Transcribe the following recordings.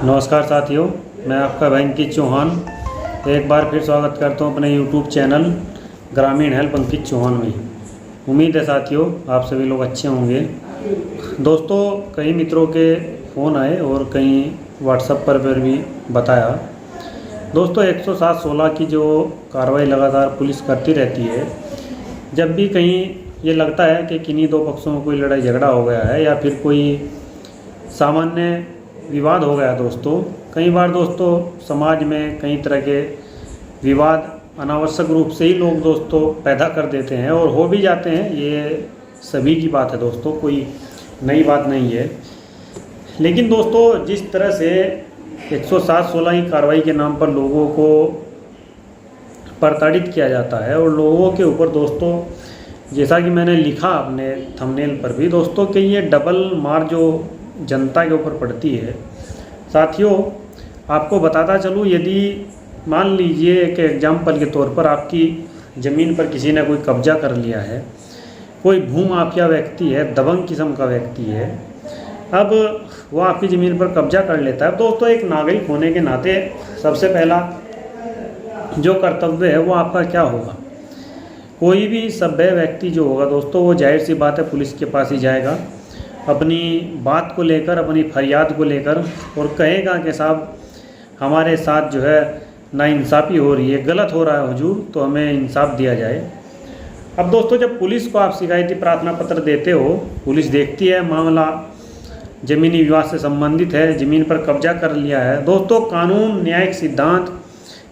नमस्कार साथियों, मैं आपका अंकित चौहान एक बार फिर स्वागत करता हूं अपने YouTube चैनल ग्रामीण हेल्प अंकित चौहान में। उम्मीद है साथियों आप सभी लोग अच्छे होंगे। दोस्तों, कई मित्रों के फ़ोन आए और कई व्हाट्सएप पर भी बताया। दोस्तों, 107/16 की जो कार्रवाई लगातार पुलिस करती रहती है, जब भी कहीं ये लगता है कि किन्हीं दो पक्षों में कोई लड़ाई झगड़ा हो गया है या फिर कोई सामान्य विवाद हो गया दोस्तों, कई बार दोस्तों समाज में कई तरह के विवाद अनावश्यक रूप से ही लोग दोस्तों पैदा कर देते हैं और हो भी जाते हैं। ये सभी की बात है दोस्तों, कोई नई बात नहीं है। लेकिन दोस्तों, जिस तरह से 107/16 की कार्रवाई के नाम पर लोगों को प्रताड़ित किया जाता है और लोगों के ऊपर दोस्तों, जैसा कि मैंने लिखा अपने थंबनेल पर भी दोस्तों, कि ये डबल मार जो जनता के ऊपर पड़ती है। साथियों, आपको बताता चलूँ, यदि मान लीजिए एक एग्जाम्पल के तौर पर आपकी ज़मीन पर किसी ने कोई कब्जा कर लिया है, कोई भूमाफिया व्यक्ति है, दबंग किस्म का व्यक्ति है, अब वो आपकी ज़मीन पर कब्जा कर लेता है। दोस्तों, एक नागरिक होने के नाते सबसे पहला जो कर्तव्य है वो आपका क्या होगा? कोई भी सभ्य व्यक्ति जो होगा दोस्तों, वो जाहिर सी बात है पुलिस के पास ही जाएगा अपनी बात को लेकर, अपनी फरियाद को लेकर, और कहेगा कि साहब हमारे साथ जो है नाइंसाफ़ी हो रही है, गलत हो रहा है हुजूर, तो हमें इंसाफ दिया जाए। अब दोस्तों, जब पुलिस को आप शिकायती प्रार्थना पत्र देते हो, पुलिस देखती है मामला ज़मीनी विवाद से संबंधित है, ज़मीन पर कब्जा कर लिया है। दोस्तों, कानून, न्यायिक सिद्धांत,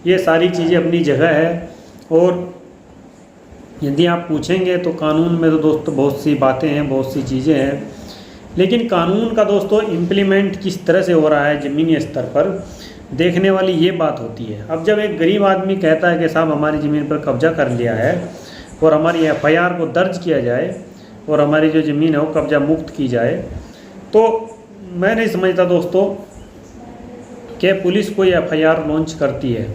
ये सारी चीज़ें अपनी जगह है, और यदि आप पूछेंगे तो कानून में तो दोस्तों बहुत सी बातें हैं, बहुत सी चीज़ें हैं, लेकिन कानून का दोस्तों इम्प्लीमेंट किस तरह से हो रहा है ज़मीनी स्तर पर, देखने वाली ये बात होती है। अब जब एक गरीब आदमी कहता है कि साहब हमारी ज़मीन पर कब्जा कर लिया है और हमारी FIR को दर्ज किया जाए और हमारी जो ज़मीन है वो कब्जा मुक्त की जाए, तो मैं नहीं समझता दोस्तों कि पुलिस कोई FIR लॉन्च करती है,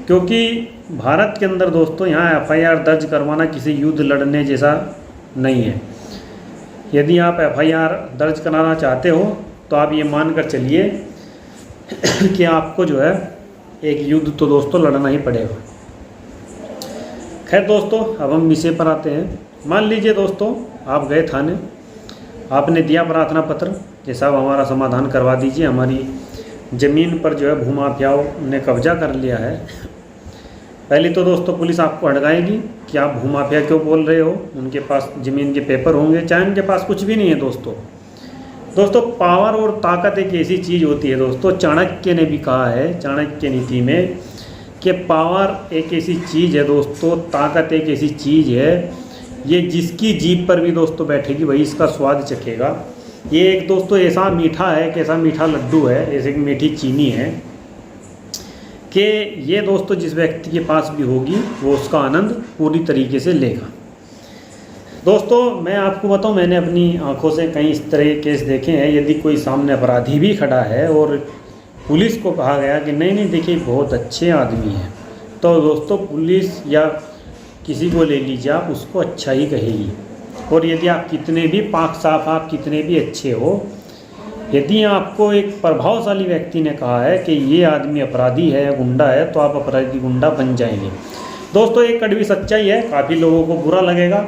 क्योंकि भारत के अंदर दोस्तों यहाँ FIR दर्ज करवाना किसी युद्ध लड़ने जैसा नहीं है। यदि आप FIR दर्ज कराना चाहते हो तो आप ये मान कर चलिए कि आपको जो है एक युद्ध तो दोस्तों लड़ना ही पड़ेगा। खैर दोस्तों, अब हम विषय पर आते हैं। मान लीजिए दोस्तों, आप गए थाने, आपने दिया प्रार्थना पत्र कि साहब हमारा समाधान करवा दीजिए, हमारी ज़मीन पर जो है भूमाफियाओं ने कब्जा कर लिया है। पहले तो दोस्तों पुलिस आपको अटकाएगी कि आप भूमाफिया क्यों बोल रहे हो, उनके पास ज़मीन के पेपर होंगे, चाहे उनके पास कुछ भी नहीं है। दोस्तों पावर और ताकत एक ऐसी चीज़ होती है दोस्तों, चाणक्य ने भी कहा है चाणक्य नीति में कि पावर एक ऐसी चीज़ है दोस्तों, ताकत एक ऐसी चीज़ है, ये जिसकी जीभ पर भी दोस्तों बैठेगी वही इसका स्वाद चखेगा। ये एक दोस्तों ऐसा मीठा है कि ऐसा मीठा लड्डू है, ऐसे मीठी चीनी है कि ये दोस्तों जिस व्यक्ति के पास भी होगी वो उसका आनंद पूरी तरीके से लेगा। दोस्तों, मैं आपको बताऊं, मैंने अपनी आंखों से कई इस तरह के केस देखे हैं। यदि कोई सामने अपराधी भी खड़ा है और पुलिस को कहा गया कि नहीं नहीं देखिए बहुत अच्छे आदमी हैं, तो दोस्तों पुलिस या किसी को ले लीजिए, आप उसको अच्छा ही कहेगी। और यदि आप कितने भी पाक साफ, आप कितने भी अच्छे हो, यदि आपको एक प्रभावशाली व्यक्ति ने कहा है कि ये आदमी अपराधी है, गुंडा है, तो आप अपराधी गुंडा बन जाएंगे। दोस्तों, एक कड़वी सच्चाई है, काफ़ी लोगों को बुरा लगेगा,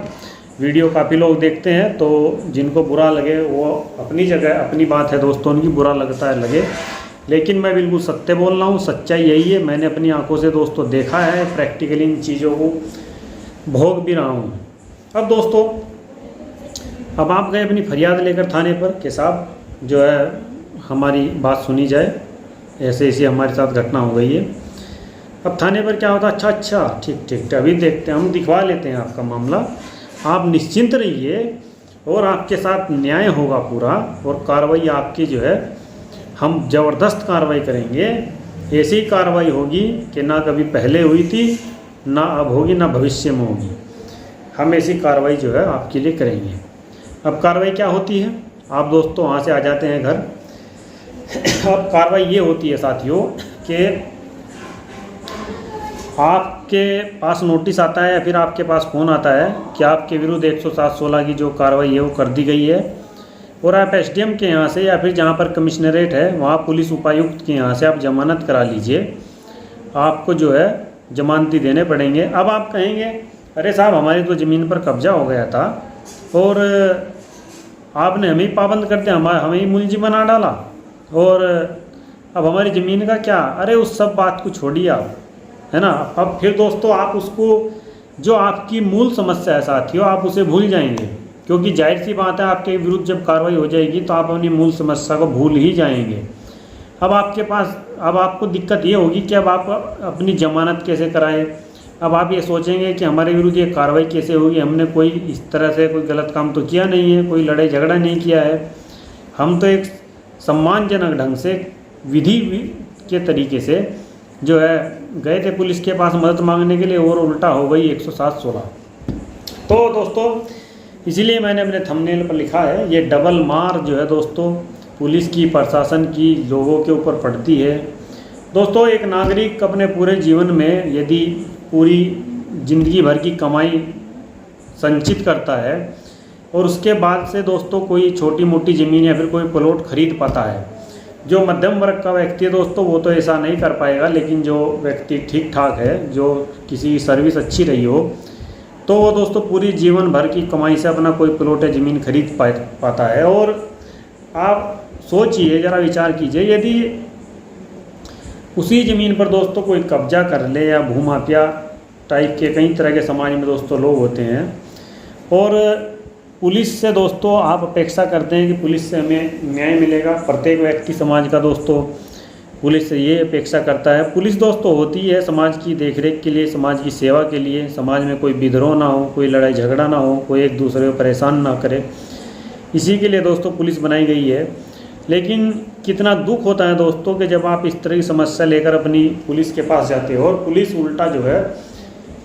वीडियो काफ़ी लोग देखते हैं, तो जिनको बुरा लगे वो अपनी जगह अपनी बात है दोस्तों, उनकी बुरा लगता है लगे, लेकिन मैं बिल्कुल सत्य बोल रहा हूँ, सच्चाई यही है। मैंने अपनी आंखों से दोस्तों देखा है, प्रैक्टिकली इन चीज़ों को भोग भी रहा हूँ। अब दोस्तों, अब आप गए अपनी फरियाद लेकर थाने पर कि साहब जो है हमारी बात सुनी जाए, ऐसे ऐसी हमारे साथ घटना हो गई है। अब थाने पर क्या होता है, अच्छा ठीक, अभी देखते हैं, हम दिखवा लेते हैं आपका मामला, आप निश्चिंत रहिए और आपके साथ न्याय होगा पूरा, और कार्रवाई आपकी जो है हम ज़बरदस्त कार्रवाई करेंगे। ऐसी कार्रवाई होगी कि ना कभी पहले हुई थी, ना अब होगी, ना भविष्य में होगी। हम ऐसी कार्रवाई जो है आपके लिए करेंगे। अब कार्रवाई क्या होती है, आप दोस्तों वहाँ से आ जाते हैं घर। अब कार्रवाई ये होती है साथियों कि आपके पास नोटिस आता है या फिर आपके पास फ़ोन आता है कि आपके विरुद्ध 107/16 की जो कार्रवाई है वो कर दी गई है, और आप एसडीएम के यहाँ से या फिर जहाँ पर कमिश्नरेट है वहाँ पुलिस उपायुक्त के यहाँ से आप जमानत करा लीजिए। आपको जो है जमानती देने पड़ेंगे। अब आप कहेंगे अरे साहब हमारी तो ज़मीन पर कब्जा हो गया था और आपने हमें ही पाबंद कर दिया, हमें ही मुलजिम बना डाला और अब हमारी ज़मीन का क्या। अरे उस सब बात को छोड़िए आप, है ना। अब फिर दोस्तों आप उसको, जो आपकी मूल समस्या है साथियों, आप उसे भूल जाएंगे, क्योंकि जाहिर सी बात है आपके विरुद्ध जब कार्रवाई हो जाएगी तो आप अपनी मूल समस्या को भूल ही जाएंगे। अब आपके पास, अब आपको दिक्कत ये होगी कि अब आप अपनी जमानत कैसे कराएं। अब आप ये सोचेंगे कि हमारे विरुद्ध ये कार्रवाई कैसे होगी, हमने कोई इस तरह से कोई गलत काम तो किया नहीं है, कोई लड़ाई झगड़ा नहीं किया है, हम तो एक सम्मानजनक ढंग से विधि के तरीके से जो है गए थे पुलिस के पास मदद मांगने के लिए, और उल्टा हो गई 107/16। तो दोस्तों इसीलिए मैंने अपने थंबनेल पर लिखा है, ये डबल मार जो है दोस्तों पुलिस की, प्रशासन की, लोगों के ऊपर पड़ती है। दोस्तों एक नागरिक अपने पूरे जीवन में यदि पूरी ज़िंदगी भर की कमाई संचित करता है और उसके बाद से दोस्तों कोई छोटी मोटी ज़मीन या फिर कोई प्लॉट खरीद पाता है, जो मध्यम वर्ग का व्यक्ति है दोस्तों वो तो ऐसा नहीं कर पाएगा, लेकिन जो व्यक्ति ठीक ठाक है, जो किसी सर्विस अच्छी रही हो, तो वो दोस्तों पूरी जीवन भर की कमाई से अपना कोई प्लॉट या ज़मीन खरीद पाता है। और आप सोचिए, ज़रा विचार कीजिए, यदि उसी ज़मीन पर दोस्तों कोई कब्जा कर ले, या भूमाफिया टाइप के कई तरह के समाज में दोस्तों लोग होते हैं, और पुलिस से दोस्तों आप अपेक्षा करते हैं कि पुलिस से हमें न्याय मिलेगा। प्रत्येक व्यक्ति समाज का दोस्तों पुलिस से ये अपेक्षा करता है। पुलिस दोस्तों होती है समाज की देखरेख के लिए, समाज की सेवा के लिए, समाज में कोई विद्रोह ना हो, कोई लड़ाई झगड़ा ना हो, कोई एक दूसरे को परेशान ना करे, इसी के लिए दोस्तों पुलिस बनाई गई है। लेकिन कितना दुख होता है दोस्तों कि जब आप इस तरह की समस्या लेकर अपनी पुलिस के पास जाते हो और पुलिस उल्टा जो है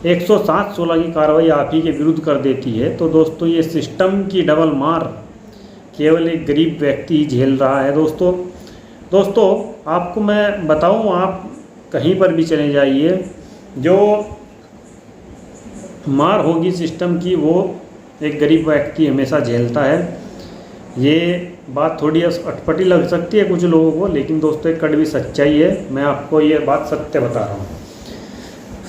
107/16 की कार्रवाई आप ही के विरुद्ध कर देती है। तो दोस्तों ये सिस्टम की डबल मार केवल एक गरीब व्यक्ति ही झेल रहा है। दोस्तों आपको मैं बताऊं, आप कहीं पर भी चले जाइए, जो मार होगी सिस्टम की वो एक गरीब व्यक्ति हमेशा झेलता है। ये बात थोड़ी अटपटी लग सकती है कुछ लोगों को, लेकिन दोस्तों एक कड़वी सच्चाई है, मैं आपको ये बात सत्य बता रहा हूँ।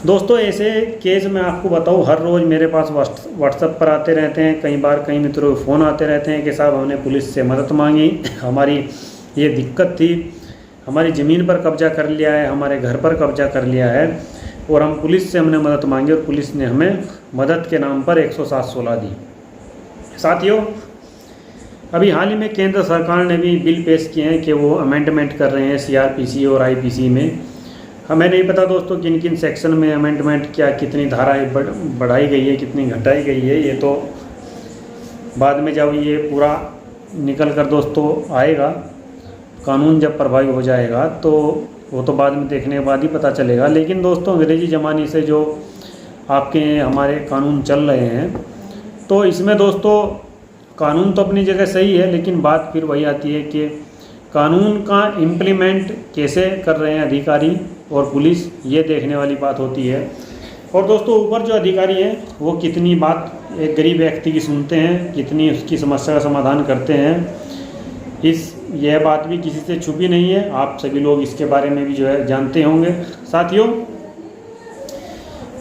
दोस्तों ऐसे केस मैं आपको बताऊँ, हर रोज़ मेरे पास व्हाट्सएप पर आते रहते हैं, कई बार कई मित्रों के फ़ोन आते रहते हैं कि साहब हमने पुलिस से मदद मांगी, हमारी ये दिक्कत थी, हमारी ज़मीन पर कब्जा कर लिया है, हमारे घर पर कब्जा कर लिया है, और हम पुलिस से हमने मदद मांगी और पुलिस ने हमें मदद के नाम पर 107/16 दी। साथियों अभी हाल ही में केंद्र सरकार ने भी बिल पेश किए हैं कि वो अमेंडमेंट कर रहे हैं CRPC और IPC में। हमें नहीं पता दोस्तों किन किन सेक्शन में अमेंडमेंट, क्या कितनी धाराएं बढ़ाई गई है, कितनी घटाई गई है, ये तो बाद में जब ये पूरा निकल कर दोस्तों आएगा, कानून जब प्रभावी हो जाएगा तो वो तो बाद में देखने के बाद ही पता चलेगा। लेकिन दोस्तों अंग्रेज़ी ज़माने से जो आपके हमारे कानून चल रहे हैं, तो इसमें दोस्तों कानून तो अपनी जगह सही है, लेकिन बात फिर वही आती है कि कानून का इम्प्लीमेंट कैसे कर रहे हैं अधिकारी और पुलिस, ये देखने वाली बात होती है। और दोस्तों ऊपर जो अधिकारी हैं वो कितनी बात एक गरीब व्यक्ति की सुनते हैं, कितनी उसकी समस्या का समाधान करते हैं, यह बात भी किसी से छुपी नहीं है। आप सभी लोग इसके बारे में भी जो है जानते होंगे। साथियों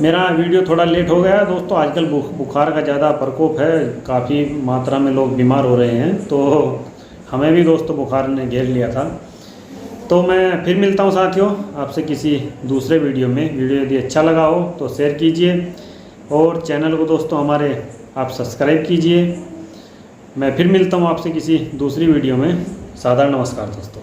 मेरा वीडियो थोड़ा लेट हो गया दोस्तों, आजकल बुखार का ज़्यादा प्रकोप है, काफ़ी मात्रा में लोग बीमार हो रहे हैं, तो हमें भी दोस्तों बुखार ने घेर लिया था। तो मैं फिर मिलता हूँ साथियों आपसे किसी दूसरे वीडियो में। वीडियो यदि अच्छा लगा हो तो शेयर कीजिए और चैनल को दोस्तों हमारे आप सब्सक्राइब कीजिए। मैं फिर मिलता हूँ आपसे किसी दूसरी वीडियो में। सादर नमस्कार दोस्तों।